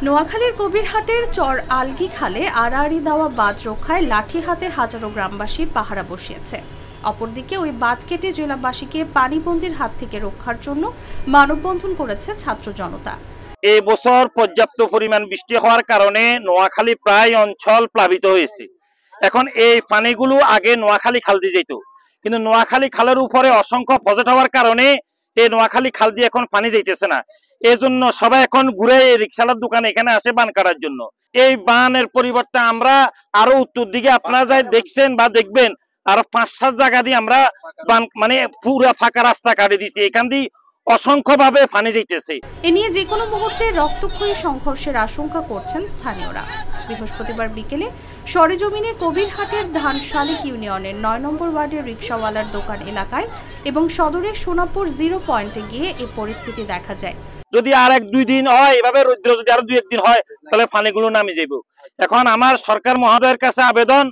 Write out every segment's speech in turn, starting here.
নোয়াখালীর কবিরহাটের চর আলগি খালে আড়াআড়ি দেওয়া বাঁধ রক্ষায় লাঠি হাতে হাজারো গ্রামবাসী পাহারা বসিয়েছে। অপরদিকে ওই বাঁধ কেটে জেলাবাসীকে পানিবন্দির হাত থেকে রক্ষার জন্য মানববন্ধন করেছে ছাত্র জনতা। এই বছর পর্যাপ্ত পরিমাণ বৃষ্টি হওয়ার কারণে নোয়াখালী প্রায় অঞ্চল প্লাবিত হয়েছে। এখন এই পানিগুলো আগে নোয়াখালী খাল দিয়ে যেত, কিন্তু নোয়াখালী খালের উপরে অসংখ্য প্রজেক্ট হওয়ার কারণে এই নোয়াখালী খাল দিয়ে এখন পানি যাইতেছে না। এই জন্য সবাই এখন ঘুরে রিক্সালার দোকানে এখানে আসে বান কাটার জন্য। এই বানের পরিবর্তে আমরা আরো উত্তর দিকে আপনারা যাই দেখছেন বা দেখবেন আরো 5-7 জায়গা দিয়ে আমরা বান মানে পুরো ফাঁকা রাস্তা কাটে দিচ্ছি, এখান দিয়ে অসংখ্য ভাবে পানি যাইতেছে। এ নিয়ে যে কোনো মুহূর্তে রক্তক্ষয়ী সংঘর্ষের আশঙ্কা করছেন স্থানীয়রা। বৃহস্পতিবার বিকেলে সরেজমিনে কবিরহাটের ধানশালিক ইউনিয়নের 9 নম্বর ওয়ার্ডের রিকশাওয়ালার দোকান এলাকায় এবং সদরের সোনাপুর 0 পয়েন্টে গিয়ে এই পরিস্থিতি দেখা যায়। যদি আর 1-2 দিন হয় এভাবে রৌদ্র যদি আরো 2-1 দিন হয় তাহলে পানিগুলো নামে যাইব। এখন আমার সরকার মহোদয়ের কাছে আবেদন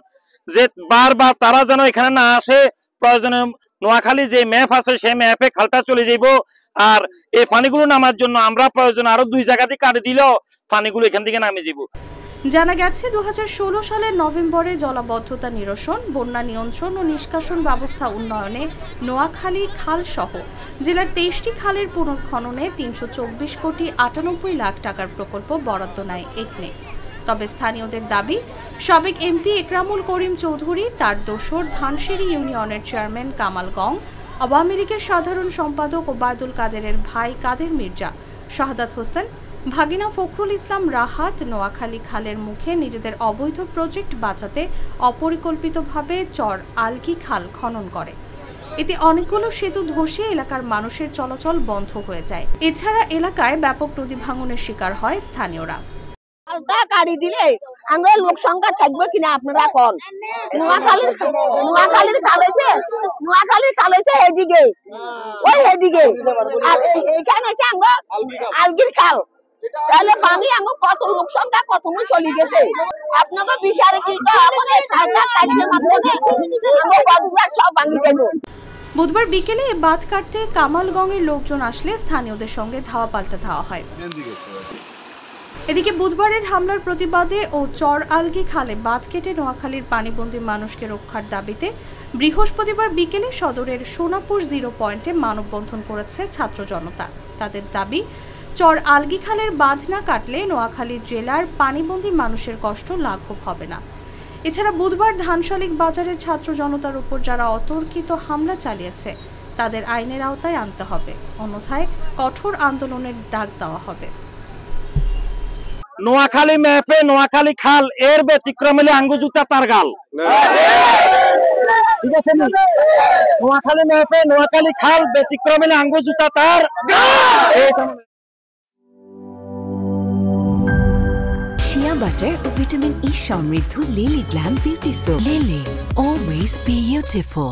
যে বারবার তারা যেন এখানে না আসে, প্রয়োজনে নোয়াখালী যে ম্যাপ আছে সেই ম্যাপে খালটা চলে যাইব। আর এই পানিগুলো নামার জন্য আমরা প্রয়োজন আরো 2 জায়গা দিয়ে কাটে দিলেও পানিগুলো এখান থেকে নামে যাব। জানা গেছে 2016 সালের নভেম্বরে জলাবদ্ধতা নিরসন, বন্যা নিয়ন্ত্রণ ও নিষ্কাশন ব্যবস্থা উন্নয়নে নোয়াখালী খাল সহ জেলার 23টি খালের পুনর্খননে 324 কোটি 98 লাখ টাকার প্রকল্প বরাদ্দ নেয় একনেক। তবে স্থানীয়দের দাবি, সাবেক এমপি একরামুল করিম চৌধুরী, তার দোসর ধানসিঁড়ি ইউনিয়নের চেয়ারম্যান কামাল গং, আওয়ামী লীগের সাধারণ সম্পাদক ওবায়দুল কাদেরের ভাই কাদের মির্জা, শাহাদাত হোসেন, ভাগিনা ফখরুল ইসলাম রাহাত নোয়াখালী খালের মুখে নিজেদের অবৈধ প্রজেক্ট বাঁচাতে অপরিকল্পিতভাবে চর আলগি খাল খনন করে। এতে অনেকগুলো সেতু ধসে এলাকার মানুষের চলাচল বন্ধ হয়ে যায়। এছাড়া এলাকায় ব্যাপক নদী ভাঙনের শিকার হয় স্থানীয়রা। গাড়ি দিলে আঙ্গুল লোক সংখ্যা থাকবে কিনা আপনারা কোন? নোয়াখালীর খাল হয়েছে এদিকে, ওই এদিকে, আর এইখানে হচ্ছে আঙ্গুল আলগির খাল। তাহলে পানি আঙ্গুল কত লোক সংখ্যা কত চলে গেছে। আপনাকে বিচারে কি সব ভাঙি দেব। বুধবার বিকেলে বাঁধ কাটতে কামালগঞ্জের লোকজন আসলে স্থানীয়দের সঙ্গে ধাওয়া পাল্টা ধাওয়া হয়। এদিকে বুধবারের হামলার প্রতিবাদে ও চর আলগি খালে বাঁধ কেটে নোয়াখালীর পানিবন্দী মানুষকে রক্ষার দাবিতে বৃহস্পতিবার বিকেলে সদরের সোনাপুর 0 পয়েন্টে মানববন্ধন করেছে ছাত্র জনতা। তাদের দাবি, চর আলগি খালের বাঁধ না কাটলে নোয়াখালী জেলার পানিবন্দী মানুষের কষ্ট লাঘব হবে না। এছাড়া বুধবার ধানশালিক বাজারের ছাত্র জনতার উপর যারা অতর্কিত হামলা চালিয়েছে তাদের আইনের আওতায় আনতে হবে, অন্যথায় কঠোর আন্দোলনের ডাক দেওয়া হবে। নোয়াখালী ম্যাপে নোয়াখালী খাল এর ব্যতিক্রম হলে আঙ্গুজুতা তার গাল, ঠিক আছে? নোয়াখালী ম্যাপে নোয়াখালী খাল ব্যতিক্রম হলে আঙ্গুজুতা তার গাল। Shea butter ও ভিটামিন ই সমৃদ্ধ lily glam beauty soap. Lily, always be beautiful.